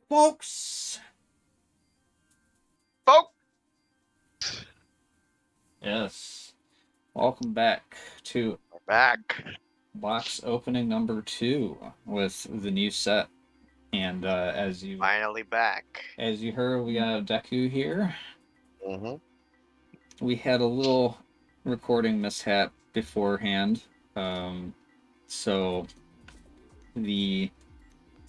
Folks! Folk! Yes. Welcome back to We're back. box opening number 2 with the new set. And Finally back. as you heard, we got Decu here. Mm-hmm. We had a little recording mishap beforehand. So the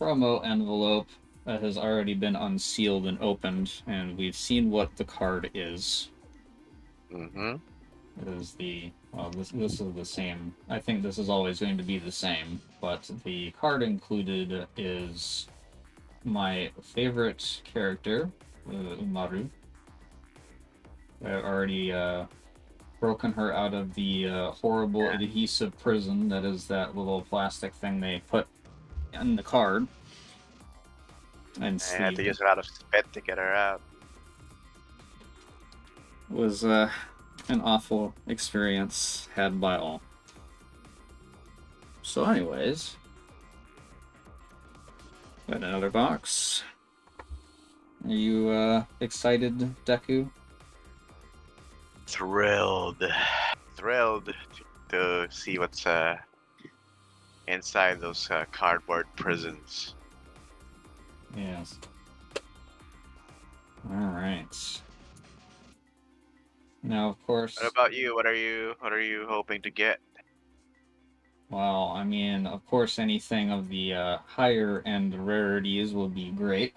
promo envelope has already been unsealed and opened, and we've seen what the card is. Mm-hmm. Is the this is the same. I think this is always going to be the same, but the card included is my favorite character, Umaru. I've already broken her out of the horrible adhesive prison that is that little plastic thing they put in the card. And I had to use a lot of spit to get her out. was an awful experience had by all. So, anyways, got another box. Are you excited, Deku? Thrilled. Thrilled to see what's inside those cardboard prisons. Yes. Alright. Now, of course... What about you? What are you hoping to get? Well, I mean, of course, anything of the higher end rarities will be great.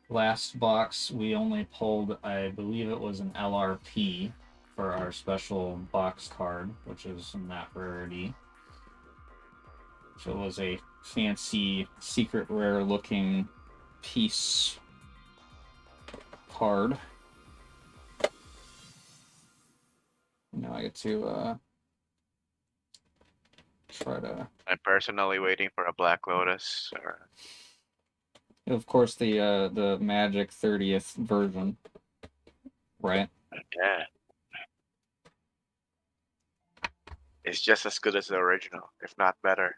Last box, we only pulled, I believe it was an LRP for our special box card, which is in that rarity. So it was a fancy, secret rare looking piece card. Now I get to try to... I'm personally waiting for a Black Lotus. Or... Of course, the Magic 30th version, right? Yeah. It's just as good as the original, if not better.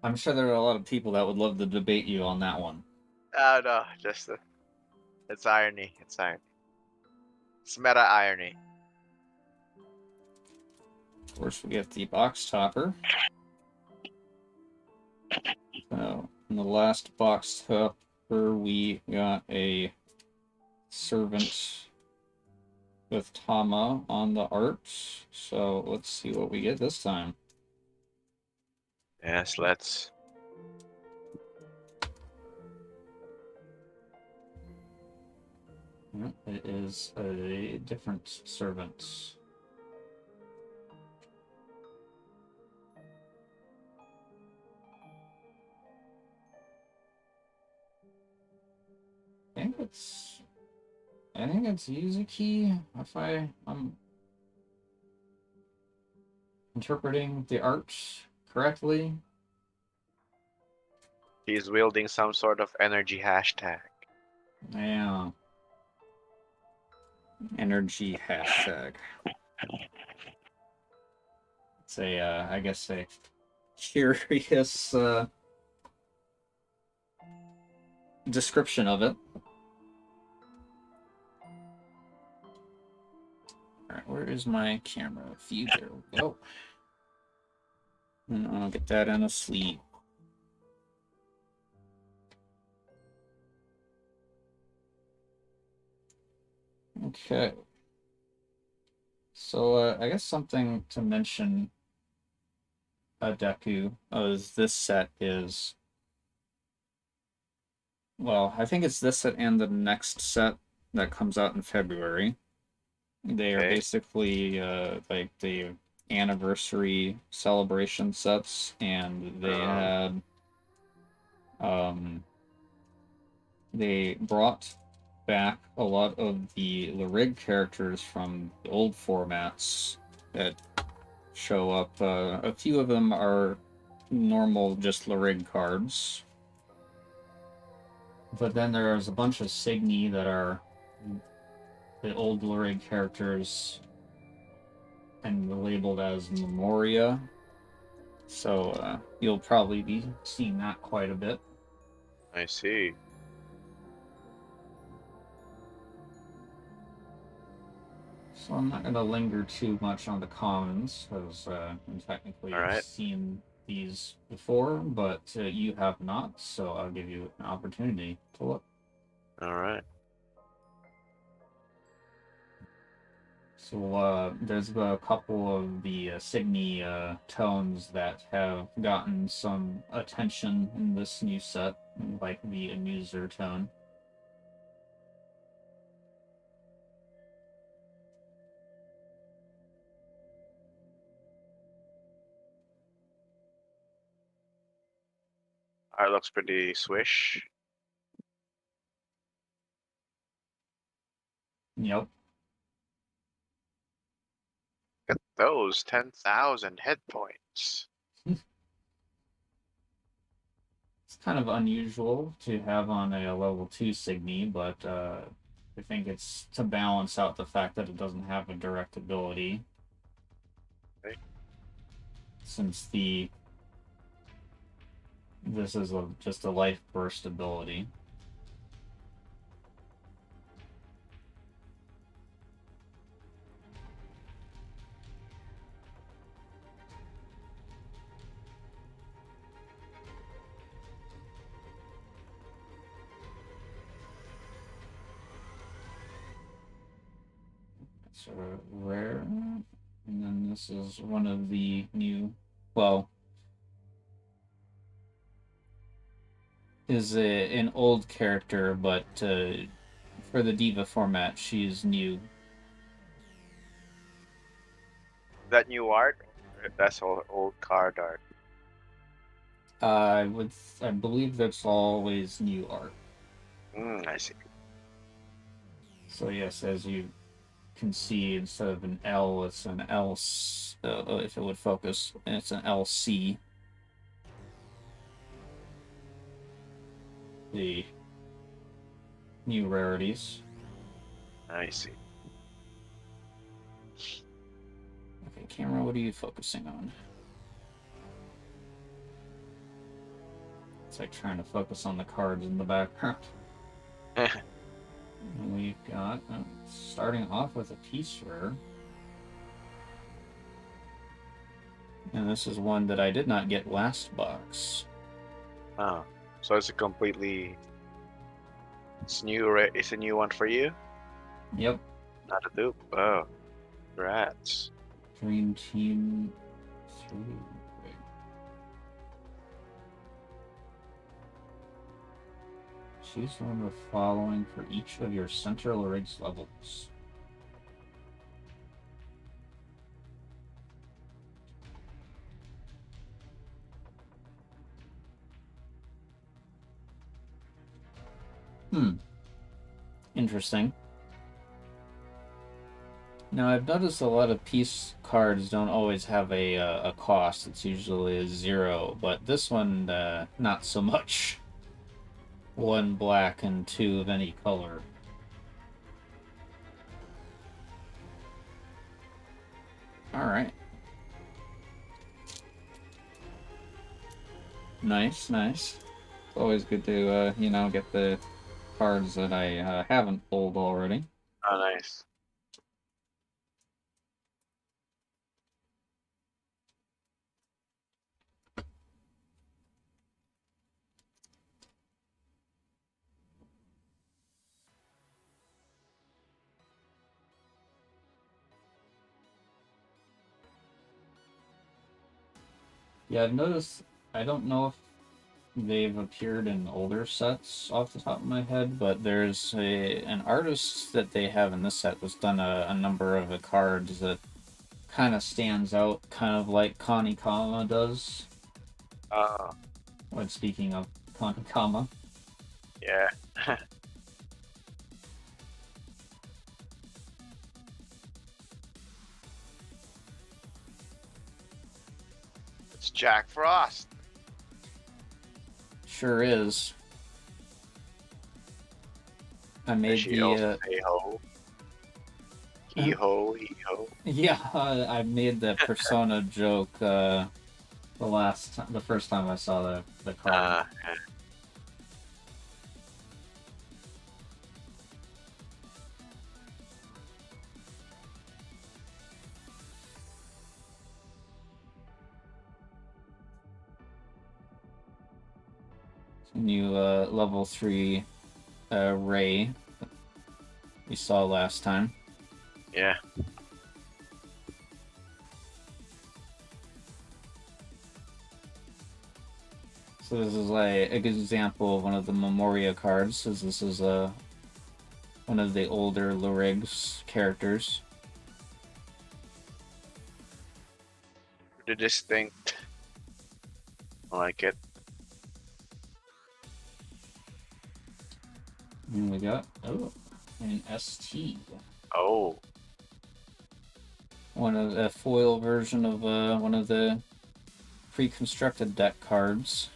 I'm sure there are a lot of people that would love to debate you on that one. Oh no, just it's irony. It's irony. It's meta irony. Of course, we get the box topper. So, in the last box topper, we got a servant with Tama on the art. So, let's see what we get this time. Yes, let's. It is a different servant. I think it's Yuzuki, if I'm interpreting the art correctly. He's wielding some sort of energy hashtag. Yeah. Energy hashtag. It's a, I guess, a curious description of it. Alright, where is my camera view? There we go. And I'll get that in a sleeve. Okay. So, I guess something to mention, Deku, is this set is... Well, I think it's this set and the next set that comes out in February. They are basically like the anniversary celebration sets, and they had they brought back a lot of the Lyrig characters from the old formats that show up. A few of them are normal, just Lyrig cards. But then there's a bunch of Signy that are the old Lyrig characters and labeled as Memoria. So you'll probably be seeing that quite a bit. I see. So I'm not going to linger too much on the commons, because technically All you've right. seen these before, but you have not, so I'll give you an opportunity to look. All right. So there's a couple of the Signy tones that have gotten some attention in this new set, like the Amuser tone. Art looks pretty swish. Yep. Look at those 10,000 hit points. It's kind of unusual to have on a level 2 Signy, but I think it's to balance out the fact that it doesn't have a direct ability. Okay. Since this is just a life burst ability. Sort of rare. And then this is one of the new, well, is an old character, but for the Diva format, she's new. That new art? That's old card art. I believe that's always new art. I see. So yes, as you can see, instead of an L, it's an L. If it would focus, it's an LC. The new rarities. I see. Okay, camera, what are you focusing on? It's like trying to focus on the cards in the background. And we've got, starting off with a piece rare. And this is one that I did not get last box. Oh, so it's a completely. It's new. It's a new one for you. Yep. Not a dupe. Oh, congrats. Dream Team 3. Wait. Choose one of the following for each of your center rigs levels. Interesting. Now, I've noticed a lot of piece cards don't always have a cost. It's usually a 0, but this one, not so much. 1 black and 2 of any color. Alright. Nice, nice. It's always good to, get the cards that I haven't pulled already. Oh, nice. Yeah, I've noticed, I don't know if they've appeared in older sets off the top of my head, but there's an artist that they have in this set that's done a number of the cards that kind of stands out, kind of like Kanikama does. Oh, When speaking of Kanikama, yeah. It's Jack Frost. sure is. I made She the also say ho. He ho, he ho. yeah, I made the Persona joke the first time I saw the card. New level 3 Ray we saw last time. Yeah. So this is like a good example of one of the Memoria cards, as this is one of the older Lurig's characters. The distinct. I like it. And we got an ST. Oh. One of a foil version of one of the pre-constructed deck cards.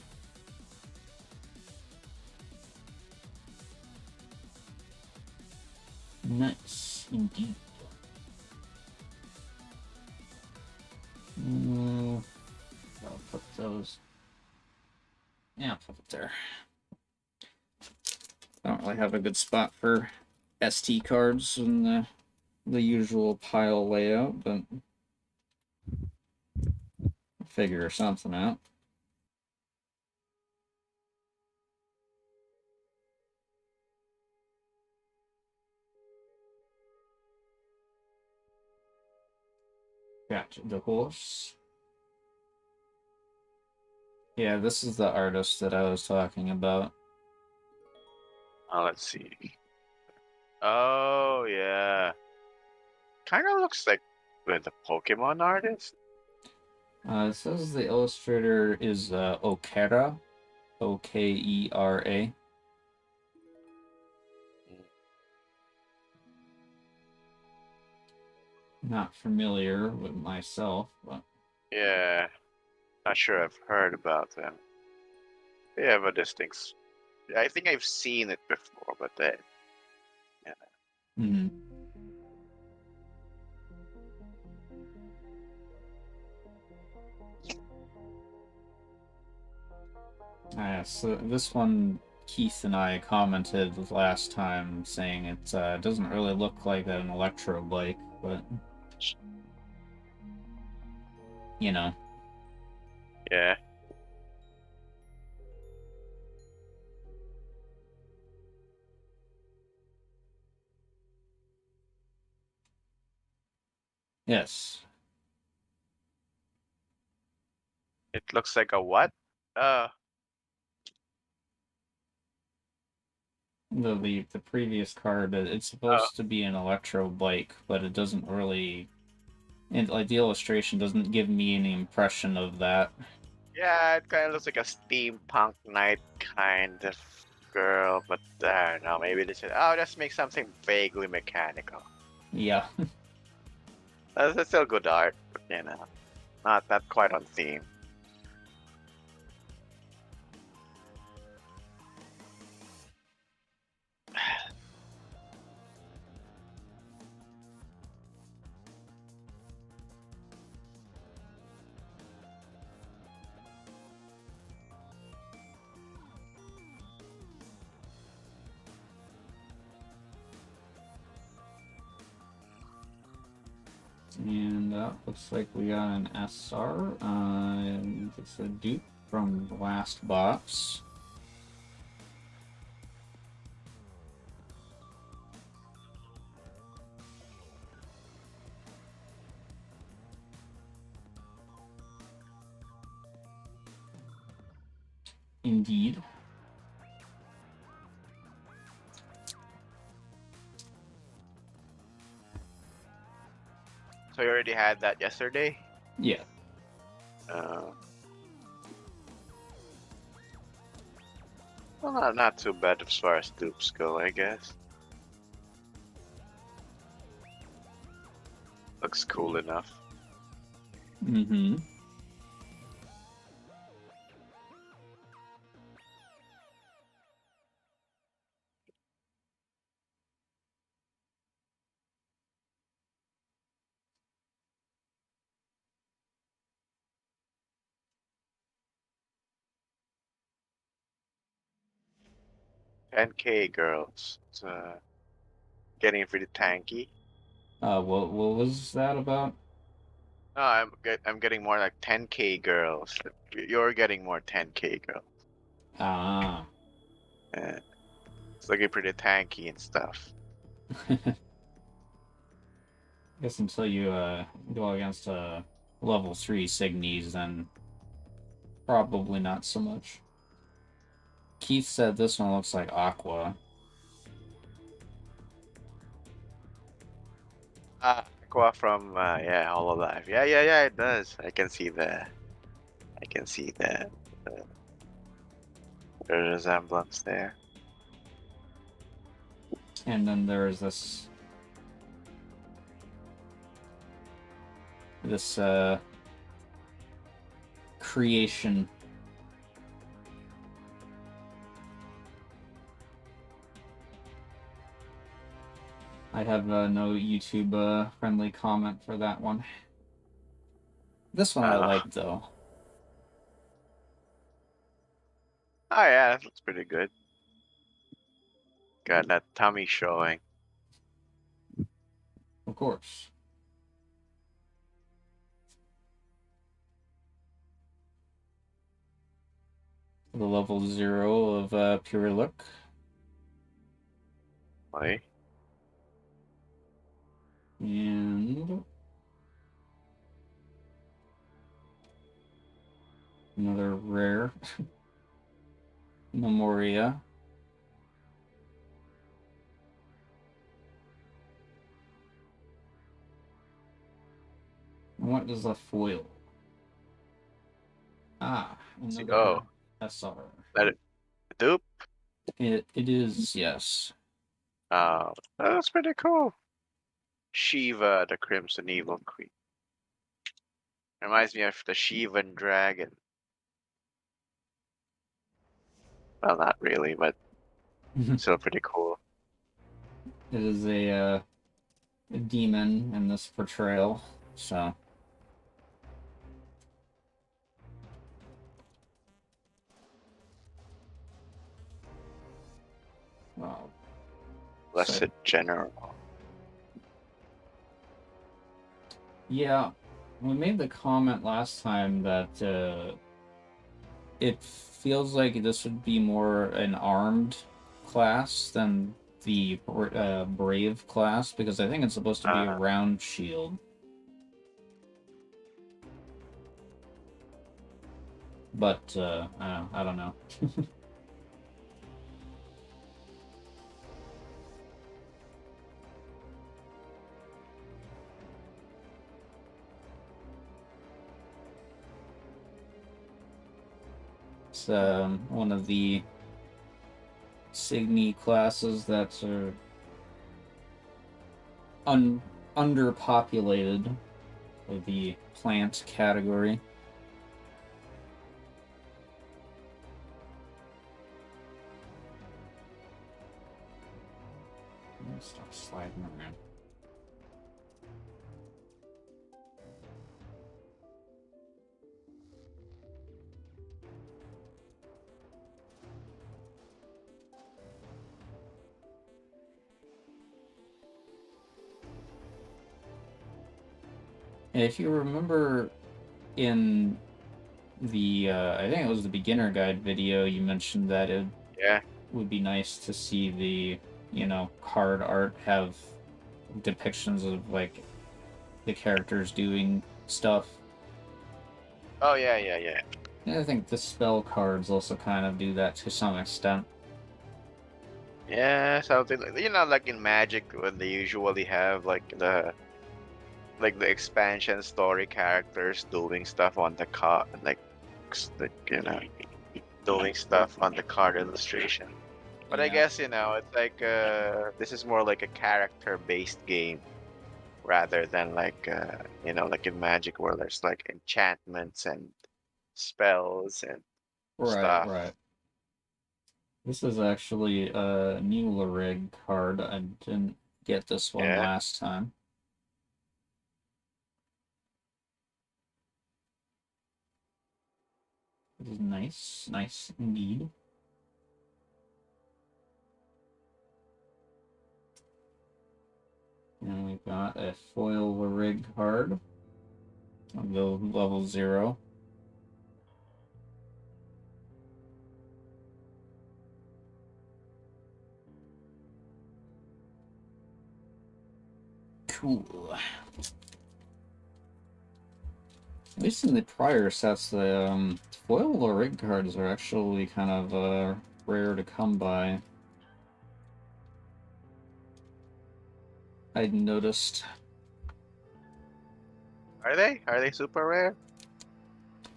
Nice indeed. I'll put those. Yeah, I'll put it there. I don't really have a good spot for ST cards in the usual pile layout, but I'll figure something out. Got the horse. Yeah, this is the artist that I was talking about. Let's see. Oh yeah. Kind of looks like with the Pokemon artist. It says the illustrator is Okera, Okera. Not familiar with myself, but Yeah. Not sure I've heard about them. They have a distinct. I think I've seen it before, but they. Yeah. mm. So this one Keith and I commented last time saying it doesn't really look like an electro bike, but you know. Yeah. Yes. It looks like a what? Uh. The previous card, it's supposed to be an electro bike, but it doesn't really, and like the illustration doesn't give me any impression of that. Yeah, it kind of looks like a steampunk knight kind of girl, but I don't know. Maybe they said, "Oh, let's make something vaguely mechanical." Yeah. That's still good art, but not quite on theme. And that looks like we got an SR. It's a dupe from the last box. Indeed. So you already had that yesterday. Yeah. Well, not too bad as far as dupes go, I guess. Looks cool enough. Mm-hmm. 10K girls. It's getting pretty tanky. What was that about? No, I'm getting more like 10K girls. You're getting more 10K girls. Ah. Yeah. It's looking pretty tanky and stuff. I guess until you go against level 3 Signies, then probably not so much. Keith said this one looks like Aqua. Aqua from yeah, Hololive. Yeah, it does. I can see that. I can see that. Uh, the resemblance there. And then there's this creation. I have no YouTube friendly comment for that one. This one I Uh, like though. oh yeah, that looks pretty good. Got that tummy showing. Of course. The level 0 of Pure Look. Right? And another rare. Memoria. And what is the foil? Ah, See, oh, another SR. that dupe. It is, yes. That's pretty cool. Shiva, the Crimson Evil Queen. Reminds me of the Shivan Dragon. Well, not really, but It still pretty cool. is a demon in this portrayal, so. Well, so Blessed General. yeah, we made the comment last time that it feels like this would be more an armed class than the brave class, because I think it's supposed to be a Uh, round shield. But I don't know. It's one of the Signy classes that are underpopulated with the plant category. Stop sliding around. If you remember in the, I think it was the beginner guide video, you mentioned that it yeah. would be nice to see the, card art have depictions of, like, the characters doing stuff. Oh, yeah. And I think the spell cards also kind of do that to some extent. Yeah, something like like in Magic when they usually have like the expansion story characters doing stuff on the card, doing stuff on the card illustration. But I Yeah. guess it's like this is more like a character-based game rather than like in Magic where there's like enchantments and spells and Right, stuff. right. This is actually a new Larig card. I didn't get this one Yeah. last time. This is nice. Nice indeed. got a foil rig card. I'll go level 0. Cool. At least in the prior sets, the foil rig cards are actually kind of rare to come by. I noticed. Are they? Are they super rare?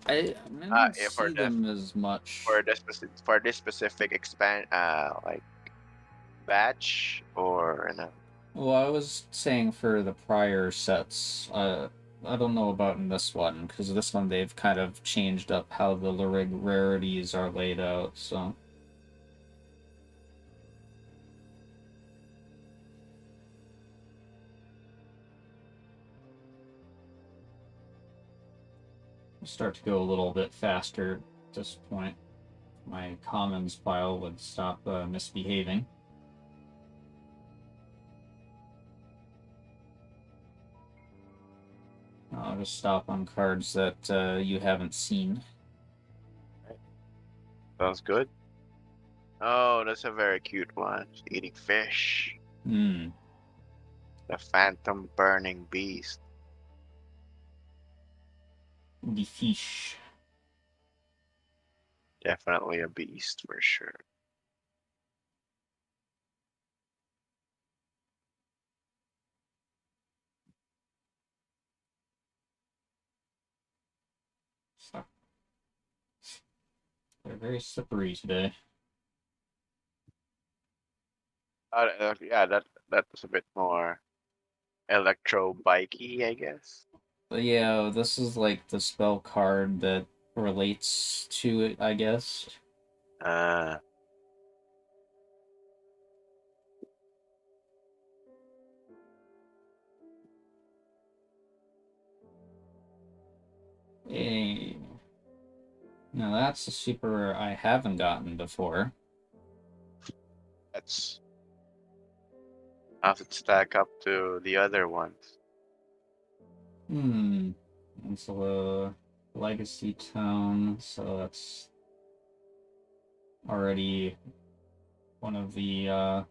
I don't Yeah, see them as much. for this specific expand like batch or no? Well, I was saying for the prior sets, I don't know about in this one, because this one they've kind of changed up how the Lurig rarities are laid out, so. I'll start to go a little bit faster at this point. My commons pile would stop misbehaving. I'll just stop on cards that you haven't seen. Right. Sounds good. Oh, that's a very cute one. Eating fish. Hmm. The Phantom Burning Beast. The fish. Definitely a beast for sure. So, they're very slippery today. Yeah, that's a bit more electro bikey, I guess. But yeah, this is like the spell card that relates to it, I guess. Uh, Hey. Now that's a super I haven't gotten before. that's how does it stack up to the other ones? Hmm. It's a legacy tone, so that's already one of the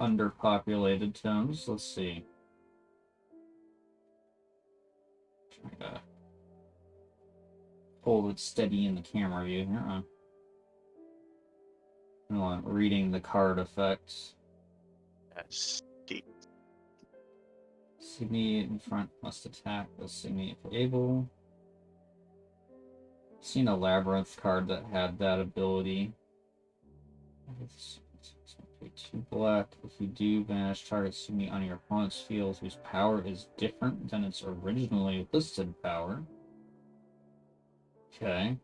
underpopulated tones. Let's see. Try to hold it steady in the camera view here. Reading the card effects. Yes, deep. Signy in front must attack the Signy if able. Seen a Labyrinth card that had that ability. It's 2 black. If you do, banish target Signy on your opponent's field whose power is different than its originally listed power. Okay.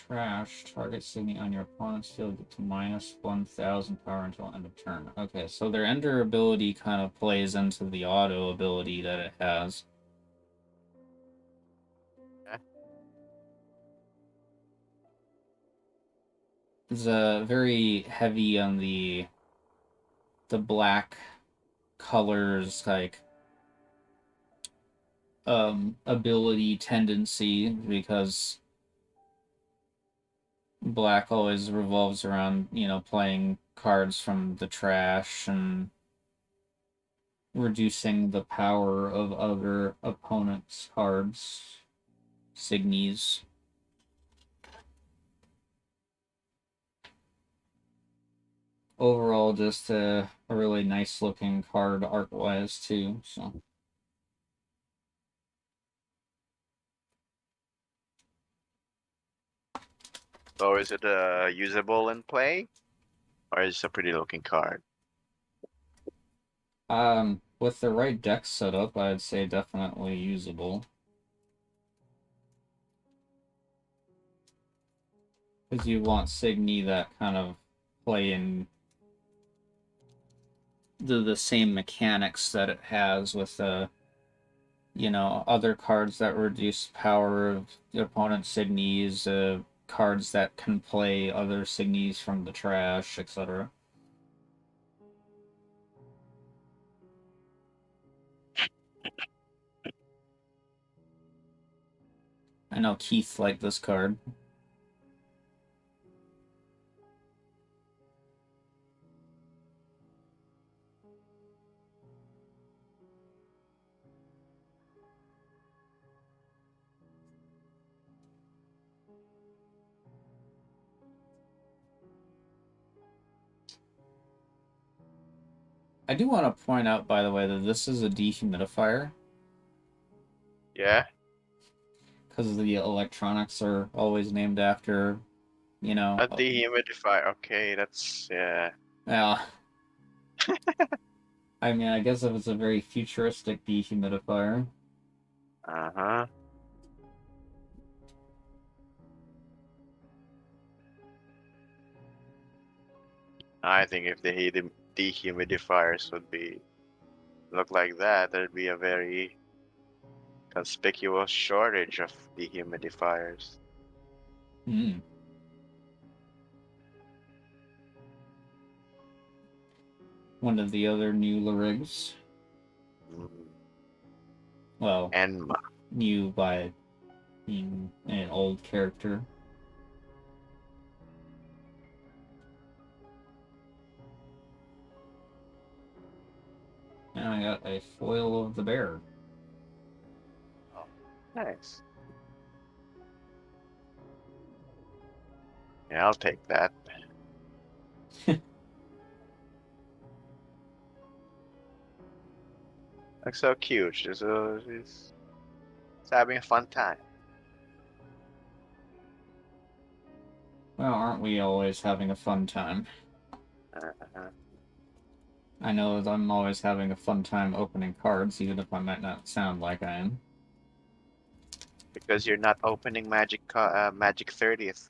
Trash. Target Signy on your opponent's field get to minus 1,000 power until end of turn. Okay, so their ender ability kind of plays into the auto ability that it has. Yeah. It's very heavy on the black colors, like ability tendency, because black always revolves around, playing cards from the trash and reducing the power of other opponents' cards, signies. Overall, just a really nice looking card art wise, too. So. So is it usable in play, or is it a pretty looking card? With the right deck setup, I'd say definitely usable. Because you want Signy that kind of play in the same mechanics that it has with other cards that reduce power of the opponent's Signies, cards that can play other Signies from the trash, etc. I know Keith liked this card. I do want to point out, by the way, that this is a dehumidifier. Yeah. Because the electronics are always named after, you know. A dehumidifier. Okay, that's yeah. Yeah. I mean, I guess if it's a very futuristic dehumidifier. Uh-huh. I think if the dehumidifiers would be look like that, there'd be a very conspicuous shortage of dehumidifiers. Hmm. One of the other new lyrics. Mm. Well, And new by being an old character. And I got a foil of the bear. oh, nice. Yeah, I'll take that. Looks so cute. She's having a fun time. Well, aren't we always having a fun time? Uh-huh. I know that I'm always having a fun time opening cards, even if I might not sound like I am. Because you're not opening Magic 30th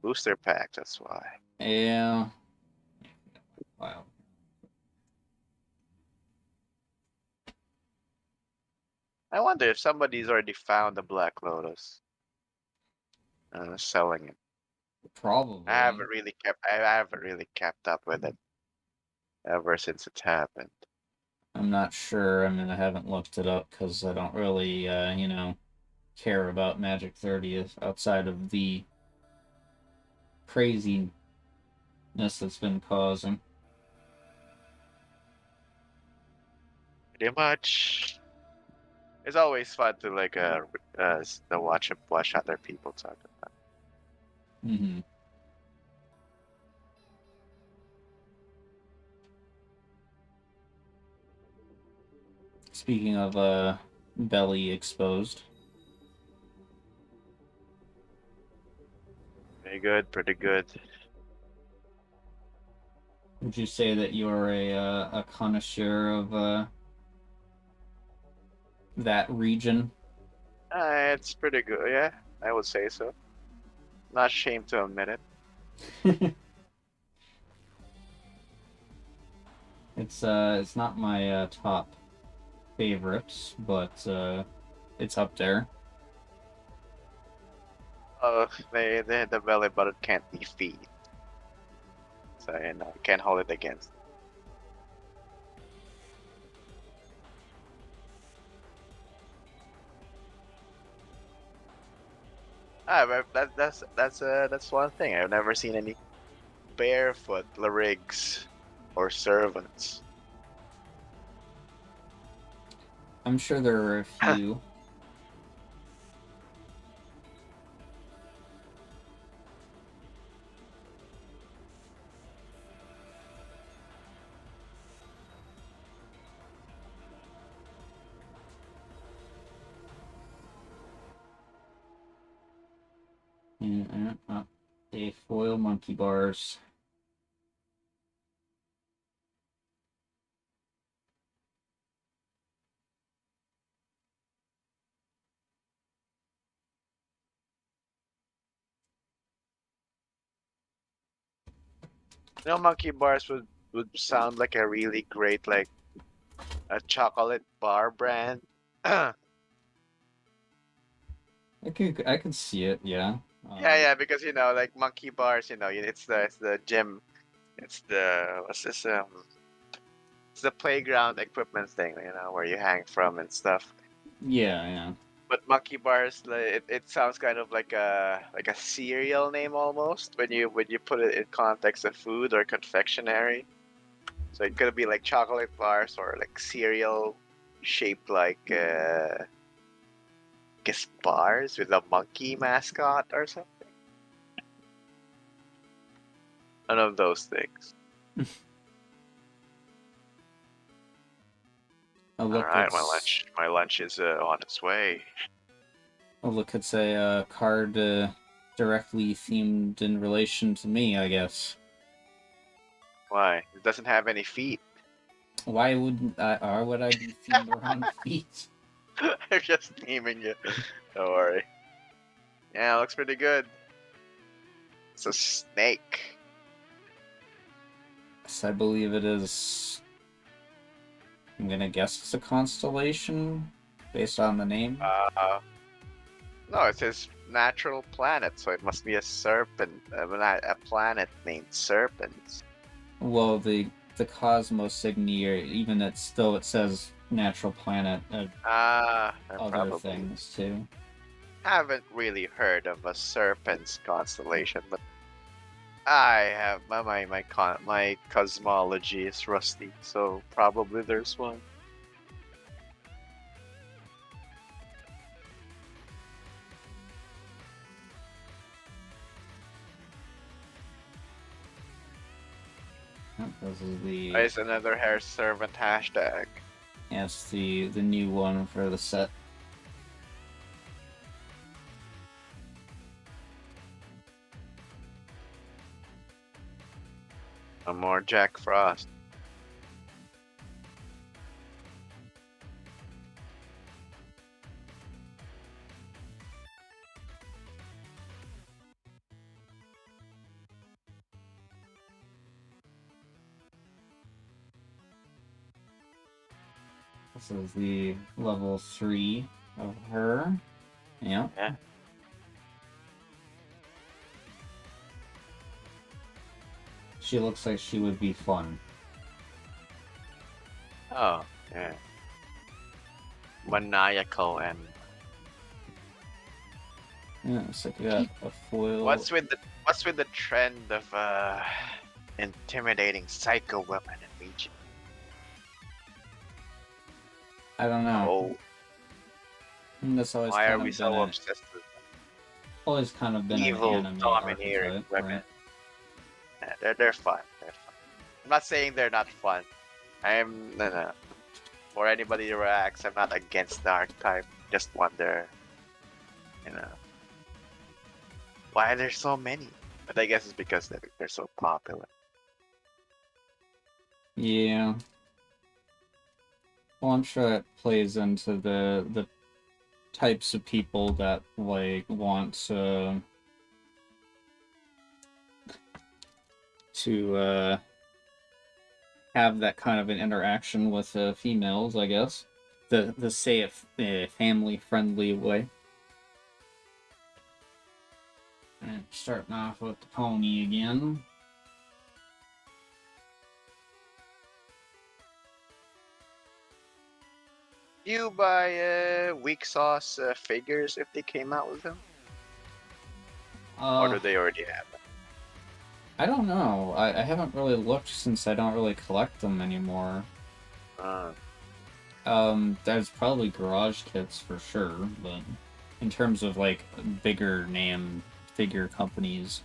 booster pack, that's why. Yeah. Wow. I wonder if somebody's already found the Black Lotus selling it. Probably. I haven't really kept up with it ever since it happened. I'm not sure. I mean, I haven't looked it up because I don't really, care about Magic 30th outside of the craziness that's been causing. Pretty much. It's always fun to to watch other people talk about. Mm-hmm. Speaking of belly exposed, Pretty good, pretty good. would you say that you're a connoisseur of that region? It's pretty good, yeah. I would say so. Not ashamed to admit it. It's not my top favorite, but it's up there. Oh, the belly button can't be feed, so you can't hold it against. But that's one thing. I've never seen any barefoot Larigs or servants. I'm sure there are a few. A foil monkey bars. Monkey bars would sound like a really great a chocolate bar brand. Yeah, I could see it. Yeah. yeah, because like monkey bars, it's the gym, it's the what's this it's the playground equipment thing, where you hang from and stuff. Yeah. Yeah. But monkey bars, like, it sounds kind of like a cereal name almost when you put it in context of food or confectionery. So it could be like chocolate bars or like cereal shaped like guess bars with a monkey mascot or something. None of those things. Oh All look, right, it's my lunch is on its way. a card directly themed in relation to me, I guess. Why? It doesn't have any feet. Why wouldn't I? Or would I be themed around feet? I'm just naming it. Don't worry. Yeah, it looks pretty good. It's a snake. Yes, I believe it is. I'm gonna guess it's a constellation based on the name. No, it says natural planet, so it must be a serpent, a planet named Serpents. Well, the Cosmos Signy, or even it says natural planet, Then other probably. things too. Haven't really heard of a Serpents constellation, but I have my cosmology is rusty, so probably there's one. Yep, this is the There's another hair servant hashtag. yes the new one for the set. No more Jack Frost. This is the level 3 of her. Yeah. Yeah. She looks like she would be fun. Oh, yeah. Maniacal and Yeah, it's like got a foil. what's with the trend of intimidating psycho women in Legion? I don't know. Oh, That's why are we so obsessed with always kind of been an evil, anime domineering archetype, women? right? Yeah, they're fun. They're fun. I'm not saying they're not fun. I'm no. For anybody who reacts, I'm not against the archetype. Just wonder, you know, why there's so many. But I guess it's because they're so popular. Yeah. Well, I'm sure that plays into the types of people that like want to have that kind of an interaction with females, I guess. The say it family friendly way. And starting off with the pony again. You buy WIXOSS figures if they came out with them, or do they already have them? I don't know. I haven't really looked since I don't really collect them anymore. Uh, There's probably garage kits for sure, but in terms of like bigger name figure companies,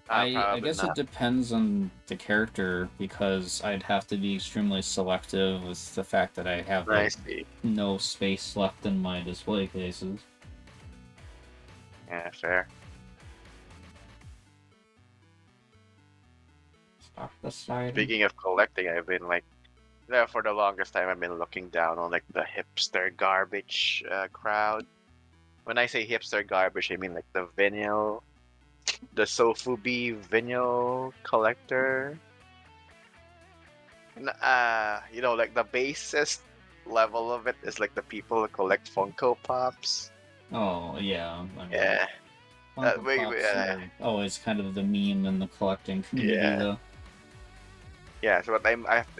I Probably guess it not. depends on the character because I'd have to be extremely selective with the fact that I have I like see. no space left in my display cases. Yeah, fair. Stock this item. Speaking of collecting, I've been like, yeah, for the longest time, I've been looking down on like the hipster garbage crowd. When I say hipster garbage, I mean like the vinyl, the Sofubi vinyl collector. Like the basest level of it is like the people who collect Funko Pops. Oh yeah, I mean Yeah. Funko Wait, Pops are always kind of the meme in the collecting community, yeah. though. Yeah, so but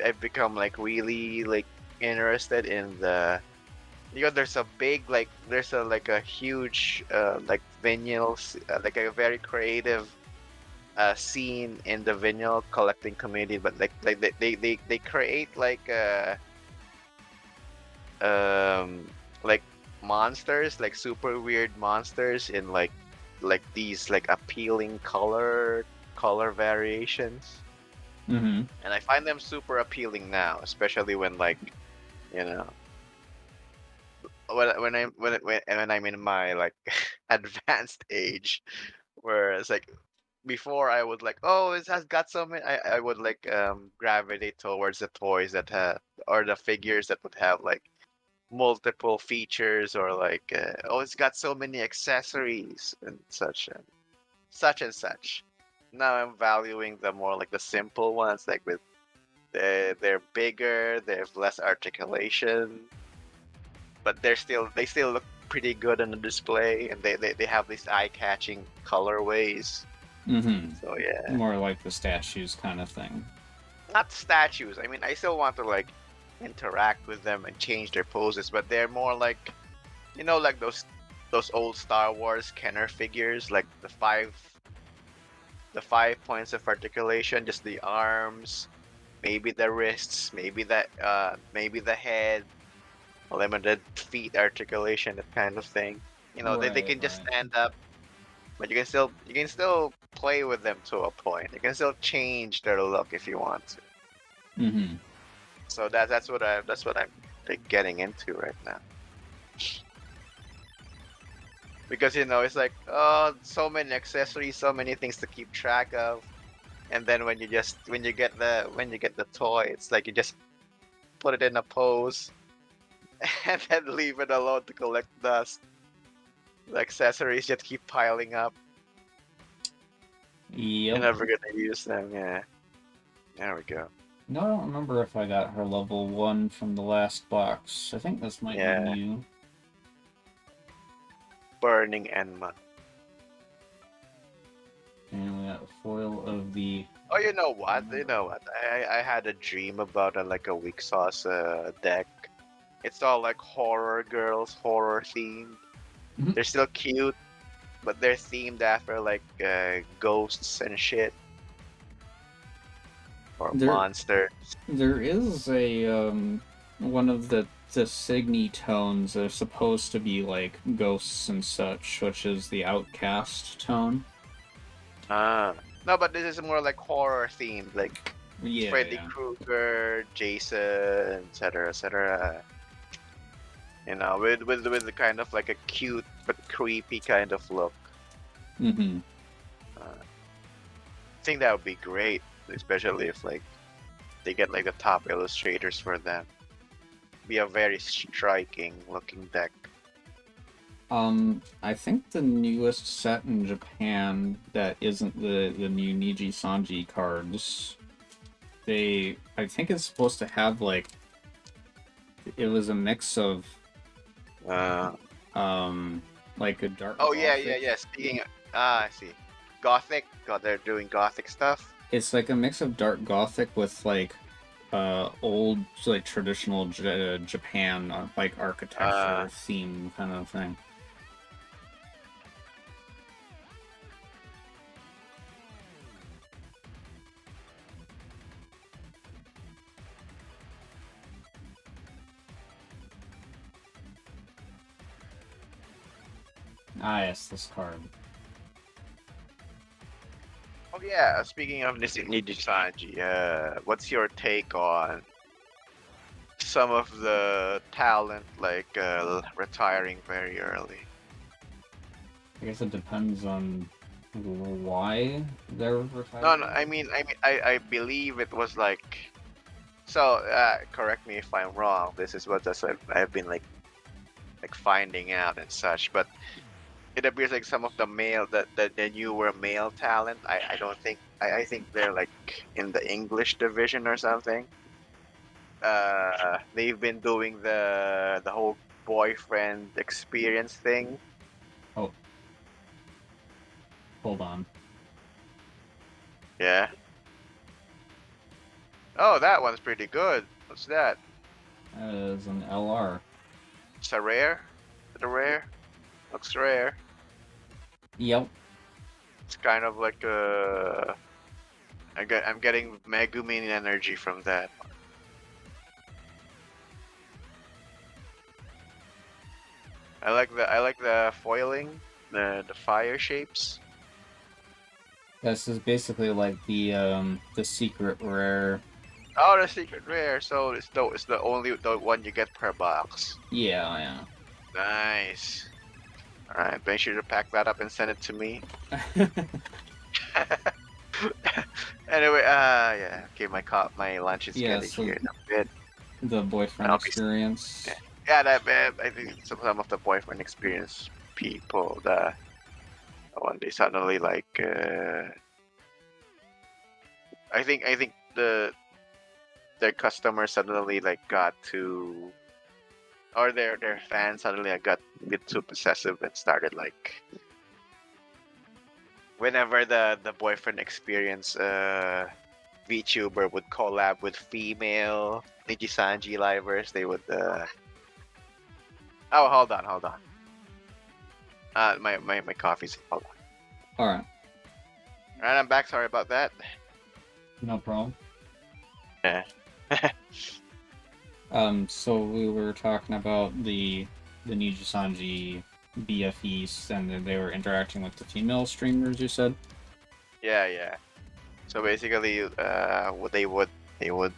I've become like really like interested in there's a big there's a huge like like a very creative scene in the vinyl collecting community, but they create um like monsters, like super weird monsters in these like appealing color variations, Mm-hmm. and I find them super appealing now, especially when you know when I'm in my like advanced age, where it's like before I would like, oh, it has got so many. I would like gravitate towards the toys that have, or the figures that would have like multiple features, or oh, it's got so many accessories and such and such and such. Now I'm valuing the more like the simple ones, like with they're bigger, they have less articulation, but they still look pretty good on the display, and they have these eye-catching colorways. So Mm-hmm. yeah, More like the statues kind of thing. not statues. I mean, I still want to like interact with them and change their poses, but they're more like, like those old Star Wars Kenner figures, like the five points of articulation, just the arms, maybe the wrists, maybe the head, limited feet articulation, that kind of thing. They Right, can just right. stand up, but you can still play with them to a point. You can still change their look if you want to. Mm-hmm. So that's what I'm like getting into right now. Because it's like, oh, so many accessories, so many things to keep track of, and then when you get the toy, it's like you just put it in a pose and then leave it alone to collect dust. The accessories just keep piling up. You're Yep. never gonna use them. Yeah, there we go. No, I don't remember if I got her level 1 from the last box. I think this might be Yeah, new. burning Enma. And we got a foil of the... Oh, you know what? You know what? I had a dream about like a WIXOSS deck. It's all like horror girls, horror themed. They're still cute, but they're themed after like ghosts and shit, or There, monsters. there is a one of the Signy tones that are supposed to be like ghosts and such, which is the Outcast tone. Ah, no, but this is more like horror themed, like Yeah, Freddy yeah. Krueger, Jason, etc., etc. With the kind of like a cute but creepy kind of look. Mm-hmm. I think that would be great, especially if like they get like the top illustrators for them. Be a very striking looking deck. I think the newest set in Japan that isn't the new Niji Sanji cards, I think it's supposed to have like it was a mix of Uh, um like a dark oh yeah, yeah, gothic. yeah. I see. Gothic. God, they're doing gothic stuff. It's like a mix of dark gothic with like old like traditional Japan like Uh, architecture theme kind of thing. Ah, yes, this card. oh yeah. Speaking of Nijisanji, what's your take on some of the talent retiring very early? I guess it depends on why they're No, no. retiring. I believe it was like. So, correct me if I'm wrong. This is what I've been like finding out and such. But it appears like some of the the newer male talent. I don't think I think they're like in the English division or something. They've been doing the whole boyfriend experience thing. Oh, hold on. Yeah. Oh, that one's pretty good. What's that? That is an LR. It's a rare. Is it a rare? Looks rare. Yep. It's kind of like a. I'm getting Megumin energy from that. I like the foiling, the fire shapes. This is basically like the secret rare. Oh, the secret rare. So it's the only the one you get per box. Yeah, Nice. All right, make sure to pack that up and send it to me. yeah. Anyway, yeah. Okay, my lunch is Yeah, getting so here in a bit. the boyfriend I'll be experience. yeah, that man. I think some of the boyfriend experience people the when they suddenly like I think their customers suddenly like got to or their fans suddenly got a bit too possessive and started like whenever the boyfriend experience VTuber would collab with female Nijisanji livers, they would oh hold on. My coffee's hold on. All right, Alright, I'm back, sorry about that. no problem. Yeah. So we were talking about the Nijisanji BFEs, and then they were interacting with the female streamers. You said. Yeah. So basically, they would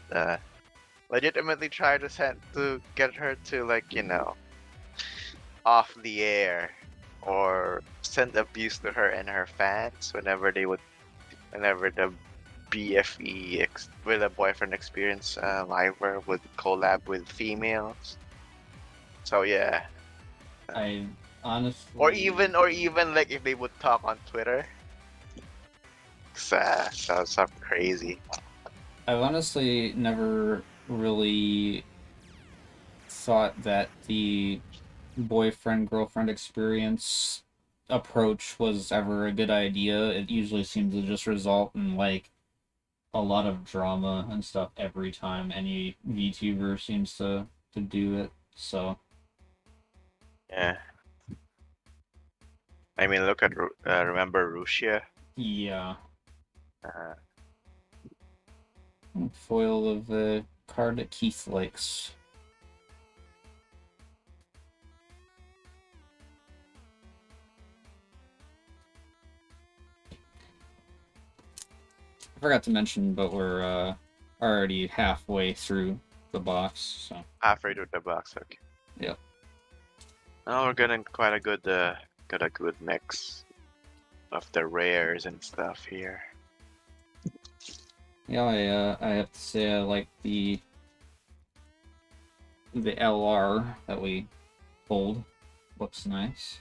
legitimately try to send to get her to like off the air, or send abuse to her and her fans whenever the with a boyfriend experience liver would collab with females. So yeah, I honestly, or even like if they would talk on Twitter, sounds something crazy. I've honestly never really thought that the boyfriend girlfriend experience approach was ever a good idea. It usually seems to just result in like a lot of drama and stuff every time any VTuber seems to do it. So Yeah, I mean, look at remember Rusia? yeah, Uh, foil of the card that Keith likes. I forgot to mention, but we're already halfway through the box. So Halfway to the box. Okay. yeah. Now we're getting quite a good got a good mix of the rares and stuff here. Yeah, I have to say I like the LR that we pulled. Looks nice.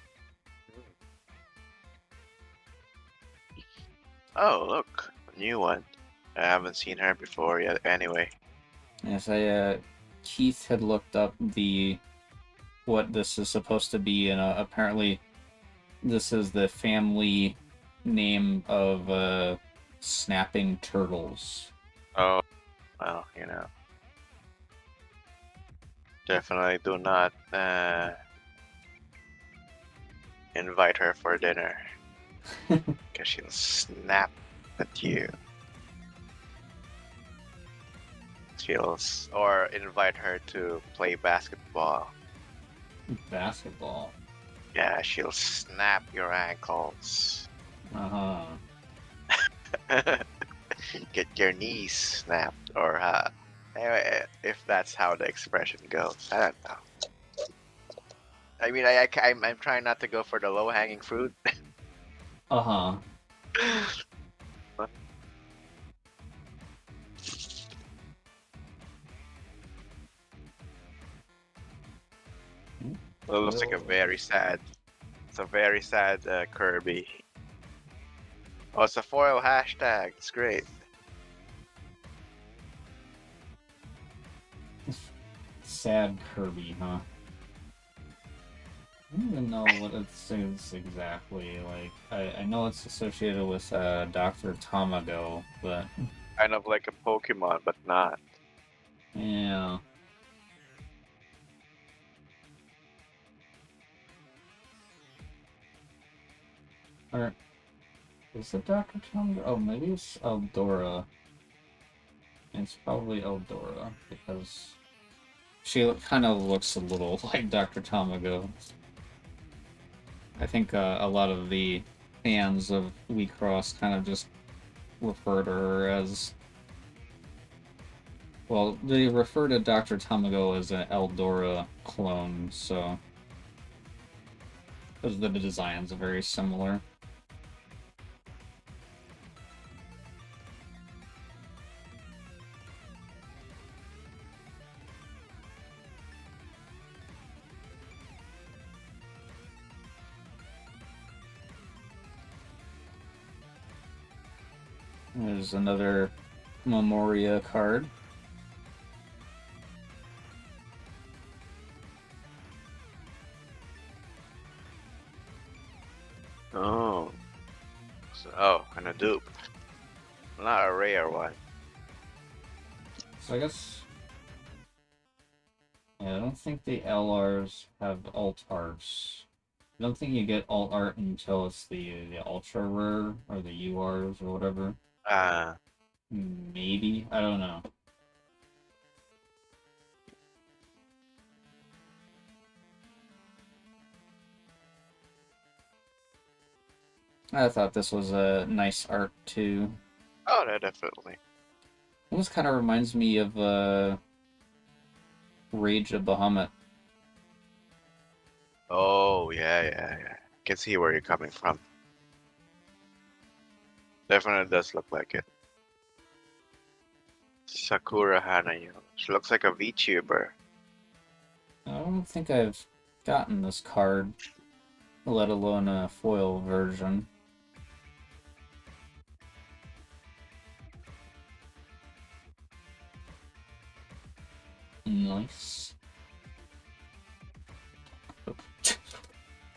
Oh, look, a new one. I haven't seen her before yet. Anyway, Yes, Keith had looked up the what this is supposed to be, and apparently this is the family name of snapping turtles. oh well, definitely do not invite her for dinner because she'll snap at you. Or invite her to play basketball. Basketball. Yeah, she'll snap your ankles. Uh huh. Get your knees snapped, or anyway, if that's how the expression goes, I don't know. I mean, I'm trying not to go for the low hanging fruit. Uh huh. It looks like it's a very sad Kirby. Oh, it's a foil hashtag. It's great. Sad Kirby, huh? I don't even know what it says exactly. Like, I know it's associated with Dr. Tamago, but Kind of like a Pokemon, but not. yeah. Or is it Dr. Tonga? Oh, maybe it's Eldora. It's probably Eldora because she kind of looks a little like Dr. Tamago. I think a lot of the fans of WIXOSS kind of just refer to her as. Well, they refer to Dr. Tamago as an Eldora clone, so. Because the designs are very similar. There's another Memoria card. Oh. Oh, and a dupe. Not a rare one. So I guess. Yeah, I don't think the LRs have alt arts. I don't think you get alt art until it's the ultra rare or the URs or whatever. Ah. Maybe, I don't know. I thought this was a nice art too. Oh, no, definitely. Almost kind of reminds me of Rage of Bahamut. Oh, yeah. Can see where you're coming from. Definitely does look like it. Sakura Hanayo. She looks like a VTuber. I don't think I've gotten this card, let alone a foil version. Nice.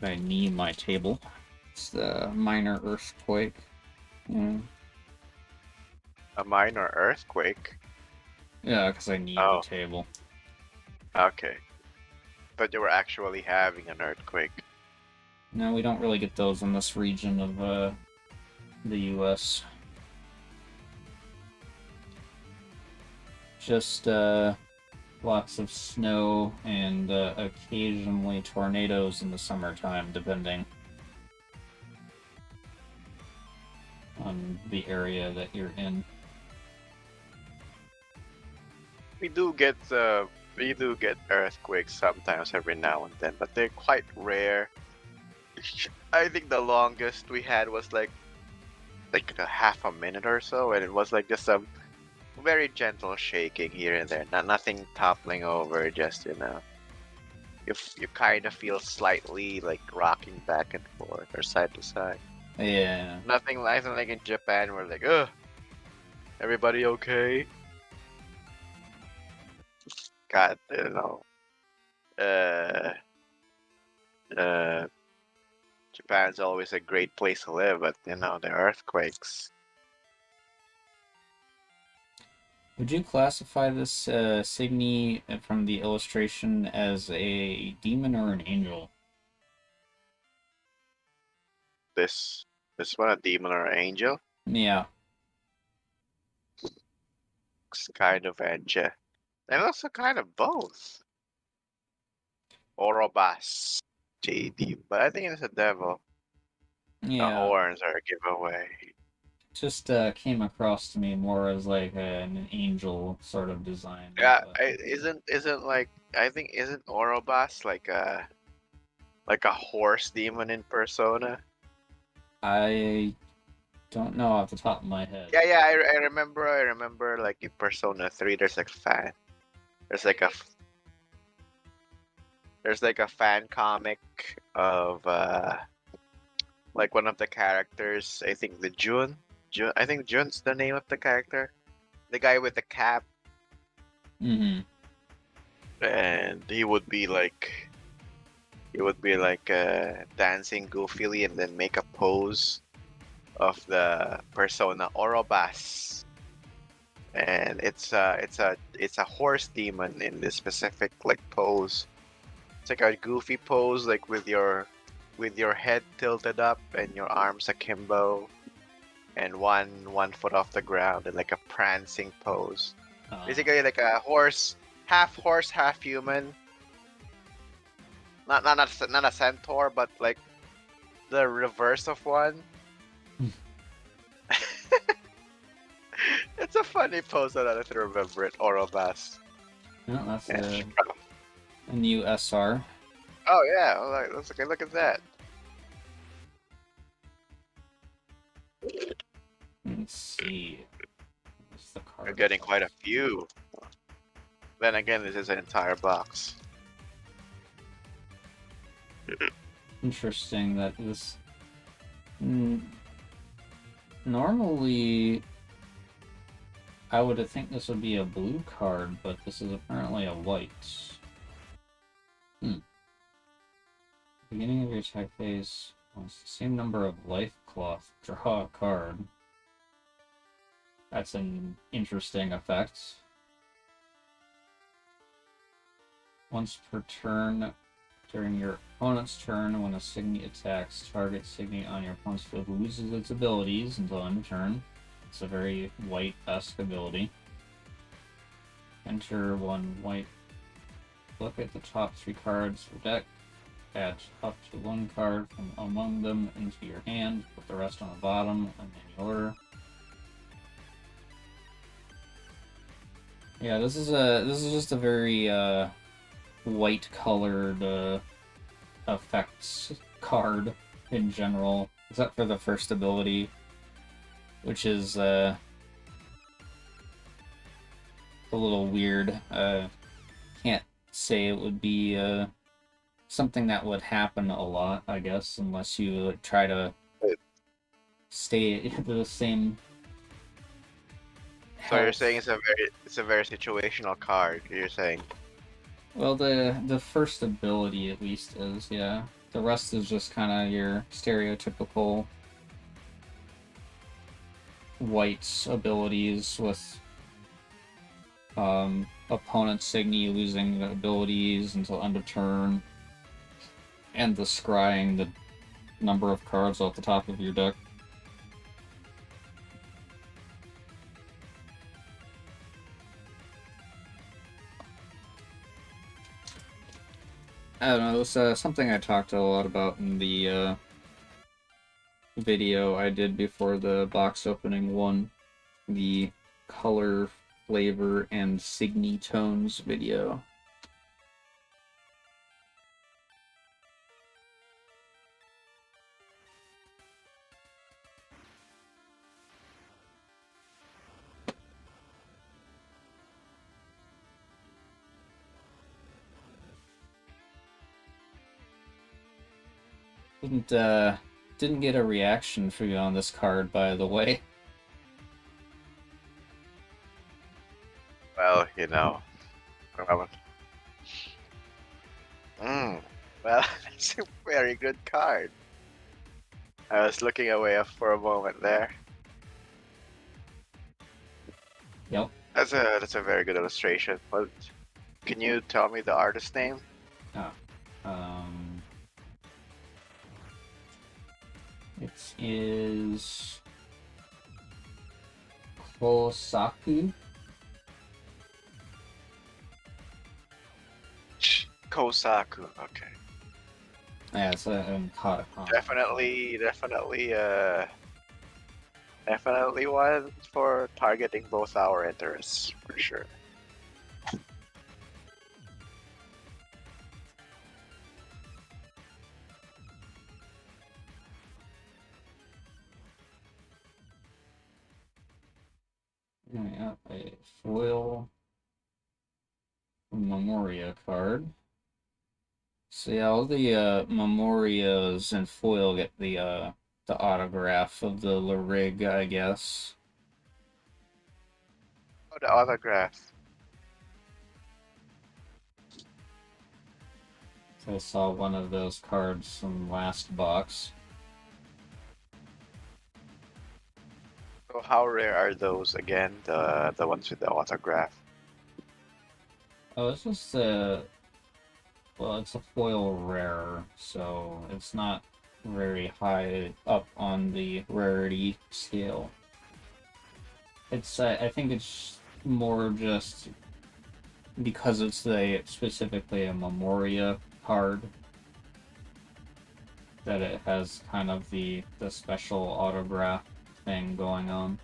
I need my table. It's the minor earthquake. Yeah, A minor earthquake. because I need the Oh, table. okay. But you were actually having an earthquake. No, we don't really get those in this region of the U.S. Just lots of snow and occasionally tornadoes in the summertime, depending on the area that you're in. We do get earthquakes sometimes every now and then, but they're quite rare. I think the longest we had was like a half a minute or so, and it was like just some very gentle shaking here and there. Nothing toppling over, just you kind of feel slightly like rocking back and forth or side to side. Yeah. Nothing like in Japan where like, ugh, everybody okay? God, uh, uh, Japan's always a great place to live, but the earthquakes. Would you classify this Signy from the illustration as a demon or an angel? This this one a demon or angel? Yeah. It's kind of edge, and also kind of both. Orobas, JD, but I think it's a devil. The Yeah. horns are a giveaway. Just came across to me more as like an angel sort of design, Yeah, but isn't like I think isn't Orobas like a horse demon in Persona? I don't know off the top of my head. Yeah, I remember like in Persona 3 there's like a fan comic of like one of the characters, I think the Jun, I think Jun's the name of the character. The guy with the cap, Mm-hmm. and he would be like dancing goofily and then make a pose of the persona Orobas. And it's a horse demon in this specific like pose. It's like a goofy pose, like with your head tilted up and your arms akimbo, and one foot off the ground in like a prancing pose. Basically, like a horse, half human. Not a centaur, but like the reverse of one. It's a funny pose that I don't remember it. Orobas. Yeah, that's Yeah. a new SR. Oh yeah, let's look at that. Let's see. What's the card? You're getting quite a few. Then again, this is an entire box. Interesting that this. Normally, I would think this would be a blue card, but this is apparently a white. Beginning of your attack phase, it's the same number of life cloth. Draw a card. That's an interesting effect. Once per turn, during your opponent's turn, when a Signy attacks, target Signy on your opponent's field loses its abilities until end of turn. It's a very white-esque ability. Enter one white. Look at the top 3 cards of your deck. Add up to 1 card from among them into your hand. Put the rest on the bottom in any order. Yeah, this is just a very white-colored effects card in general, except for the first ability, which is a little weird. Can't say it would be something that would happen a lot, I guess, unless you try to stay at the same. So you're saying it's a very situational card. You're saying. Well, the first ability at least is, yeah. The rest is just kind of your stereotypical white abilities with opponent Signy losing the abilities until end of turn, and the scrying the number of cards off the top of your deck. I don't know, it was something I talked a lot about in the video I did before the box opening one. The color, flavor, and Signy tones video. Didn't get a reaction for you on this card, by the way. Well, you know. Well, it's a very good card. I was looking away for a moment there. Yep. That's a very good illustration. But can you tell me the artist name? It is Kosaku. Kosaku. Okay. Yeah, it's a Katakana. Definitely one for targeting both our interests, for sure. Yeah, a foil Memoria card. So yeah, all the Memorias and foil get the autograph of the Larig, I guess. Oh, the autograph. So I saw one of those cards from last box. So how rare are those again? The ones with the autograph. Oh, it's just well, it's a foil rare, so it's not very high up on the rarity scale. It's I think it's more just because it's specifically a Memoria card that it has kind of the special autograph thing going on.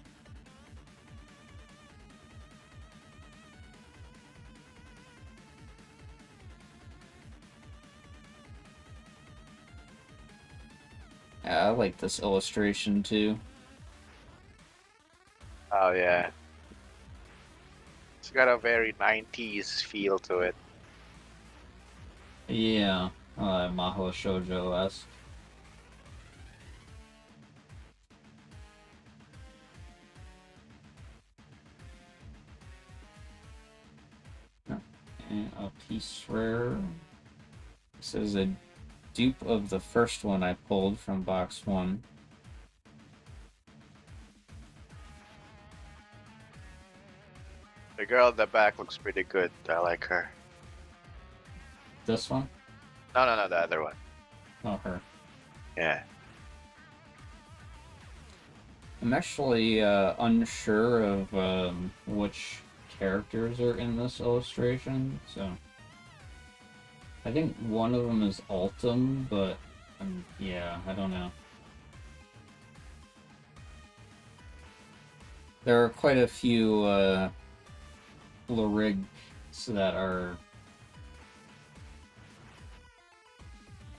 Yeah, I like this illustration too. Oh yeah, it's got a very 90s feel to it. Yeah, Mahou Shoujo-esque. And a piece rare. This is a dupe of the first one I pulled from box 1. The girl in the back looks pretty good. I like her. This one? No, no, no, the other one. Oh, her. Yeah. I'm actually unsure of which characters are in this illustration, so I think one of them is Altum, but yeah, I don't know. There are quite a few Lorigs that are,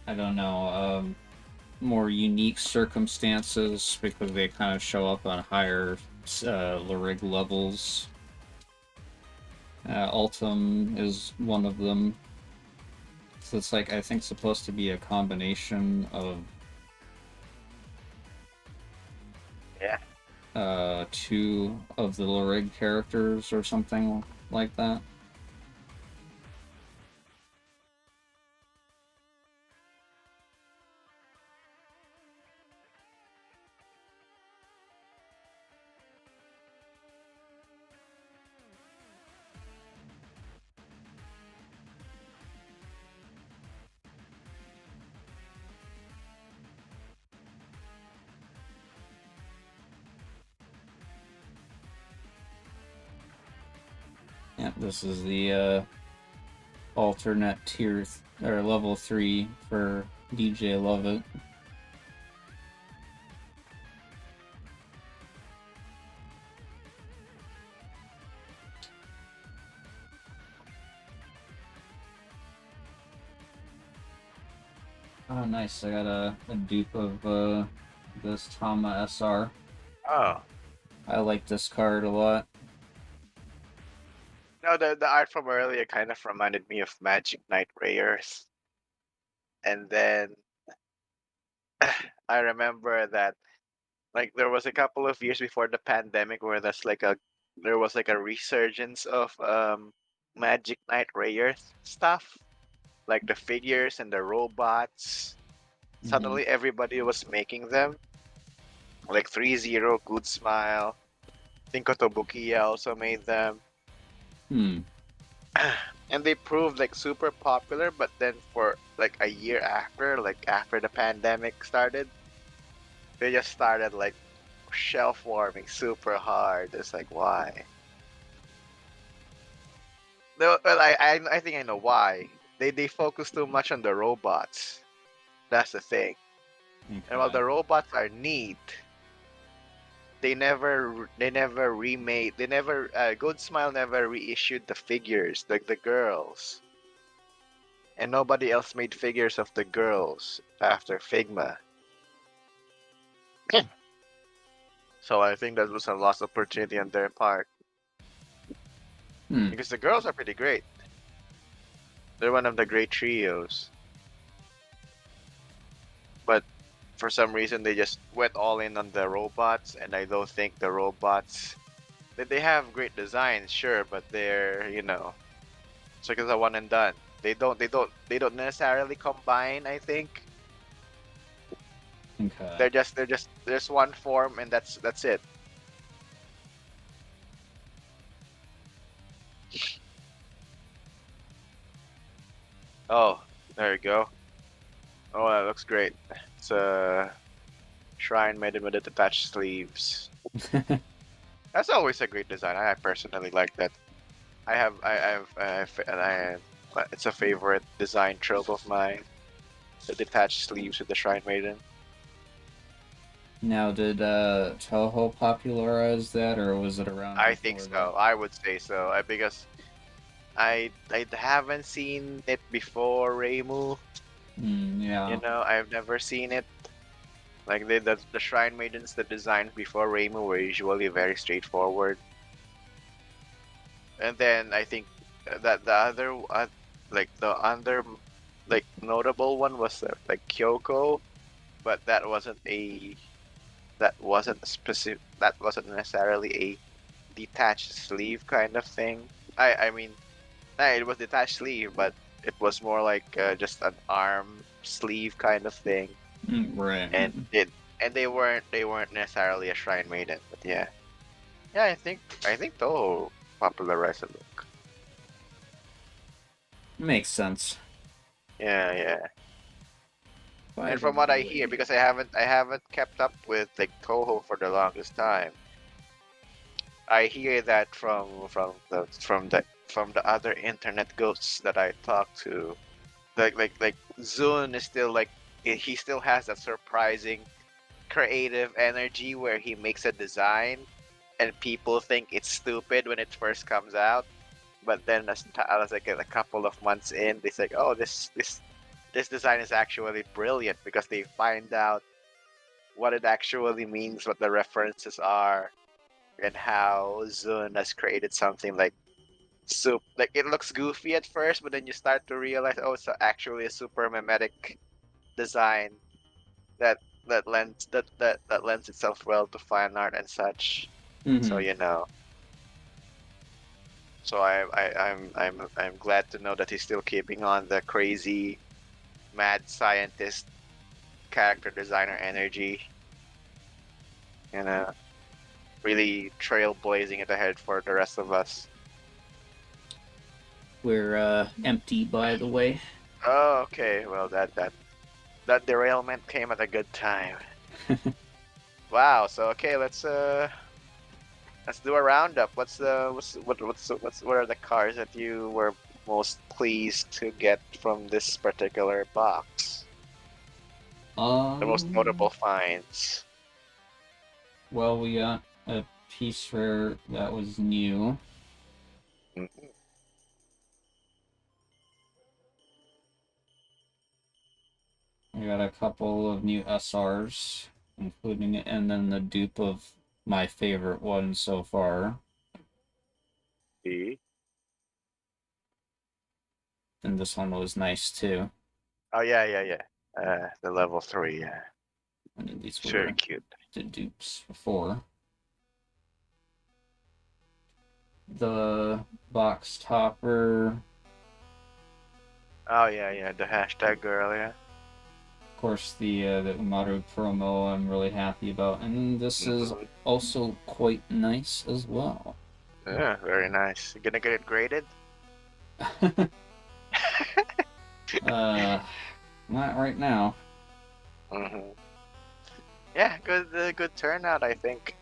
I don't know, more unique circumstances because they kind of show up on higher Lorig levels. Altum is one of them. So it's like, I think, supposed to be a combination of Yeah. two of the Lorig characters or something like that. Yeah, this is the alternate or level 3 for DJ Lovett. Oh, nice. I got a dupe of this Tama SR. Oh. I like this card a lot. No, the art from earlier kind of reminded me of Magic Knight Rayers. And then I remember that like there was a couple of years before the pandemic where there was like a resurgence of Magic Knight Rayers stuff, like the figures and the robots. Mm-hmm. Suddenly everybody was making them. Like 3-0, Good Smile. I think Kotobukiya also made them. Hmm. And they proved like super popular, but then for like a year after, like after the pandemic started, they just started like shelf warming super hard. It's like why? No, well, I think I know why. They focus too much on the robots. That's the thing. And while Okay. the robots are neat, they never remade. They never Good Smile never reissued the figures like the girls, and nobody else made figures of the girls after Figma. So I think that was a lost opportunity on their part Hmm. because the girls are pretty great. They're one of the great trios, but for some reason they just went all in on the robots, and I don't think the robots they have great designs, sure, but they're it's like it's a one and done. They don't necessarily combine. I think Okay. they're just there's one form and that's it. Oh, there you go. Oh, that looks great. It's a shrine maiden with the detached sleeves. That's always a great design. I personally like that. It's a favorite design trope of mine. The detached sleeves with the shrine maiden. Now, did Toho popularize that, or was it around I think before that? so. I would say so. Because I haven't seen it before Reimu. Yeah. I've never seen it. Like the Shrine Maidens, the designs before Reimu were usually very straightforward. And then I think that the other, like the other, like notable one was like Kyoko, but that wasn't necessarily a detached sleeve kind of thing. I mean, it was detached sleeve, but it was more like just an arm sleeve kind of thing, Right. and it and they weren't necessarily a shrine maiden, but yeah, yeah, I think Toho popularized the look. Makes sense. Yeah, yeah. By And the from what I hear, way. because I haven't kept up with like Toho for the longest time, I hear that from the other internet ghosts that I talk to, like Zun is still like he still has that surprising creative energy where he makes a design and people think it's stupid when it first comes out, but then as like a couple of months in, they say, "Oh, this design is actually brilliant," because they find out what it actually means, what the references are, and how Zun has created something like it looks goofy at first, but then you start to realize, oh, it's actually a super mimetic design that that lends itself well to fan art and such. So Mm-hmm. you know, so I'm glad to know that he's still keeping on the crazy mad scientist character designer energy. You know, really trailblazing it ahead for the rest of us. We're empty, by the way. Oh, okay. Well, that derailment came at a good time. Wow. So okay, let's do a roundup. What are the cards that you were most pleased to get from this particular box? The most Um. notable finds. Well, we got a piece rare that was new. Mhm. We got a couple of new SRs, including and then the dupe of my favorite one so far. See? And this one was nice too. Oh yeah, yeah, yeah. The level 3. Yeah, And these it's very were cute. the dupes before. The box topper, Oh yeah, yeah. The hashtag girl. Yeah. of course, the Umaru promo. I'm really happy about, and this is Mhm. also quite nice as well. Yeah, very nice. You gonna get it graded? uh, not right now. Hmm. Yeah, good turnout. I think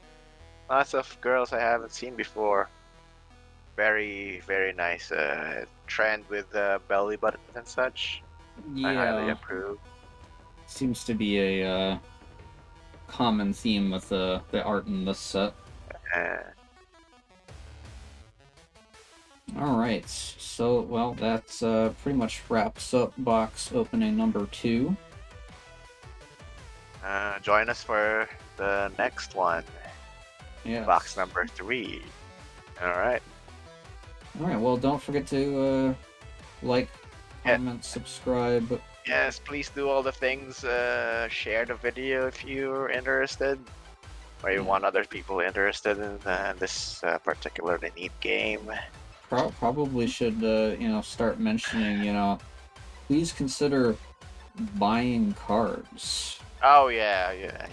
lots of girls I haven't seen before. Very, very nice trend with the belly buttons and such. I highly Yeah, approve. seems to be a common theme with the art in this set. Uh, All right, so well, that's pretty much wraps up box opening number 2. join us for the next one, box Yes. number 3. All right. All right. Well, don't forget to like, Yeah, comment, subscribe. yes, please do all the things. Share the video if you're interested, or you Yeah, want other people interested in this particularly neat game. probably should start mentioning, please consider buying cards. Oh yeah, yeah.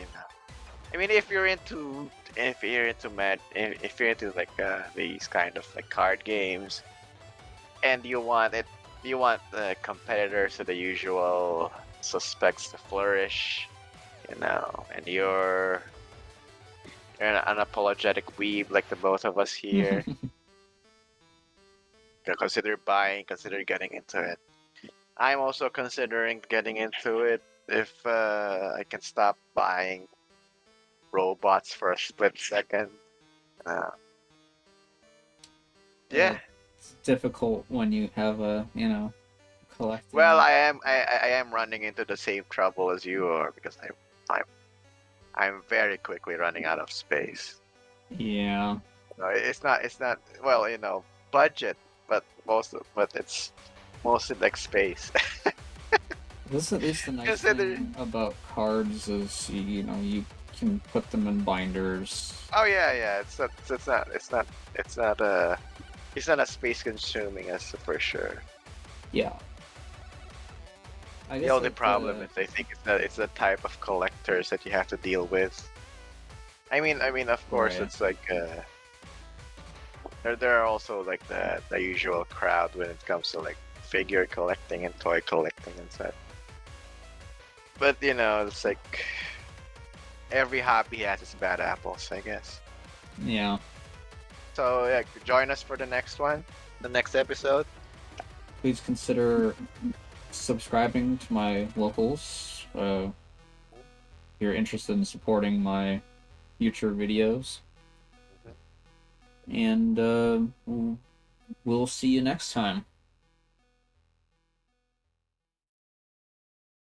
I mean, if you're into like these kind of like card games, and you want the competitors or the usual suspects to flourish. you know, and you're an unapologetic weeb like the both of us here. Consider buying, consider getting into it. I'm also considering getting into it if I can stop buying robots for a split second. Uh, yeah. It's difficult when you have a, Well, collecting. I am running into the same trouble as you are because I'm I'm very quickly running out of space. Yeah. No, it's not well, budget, but it's mostly like space. This is at least the nice Consider thing about cards is, you can put them in binders. Oh yeah, it's not it's not as space consuming as for sure. Yeah. I The guess only like problem the is I think it's the type of collectors that you have to deal with. I mean, of course, right. it's like there are also like the usual crowd when it comes to like figure collecting and toy collecting and such. But it's like every hobby has its bad apples, I guess. Yeah. So yeah, join us for the next one, the next episode. Please consider subscribing to my locals. If you're interested in supporting my future videos. Mhm. And we'll see you next time.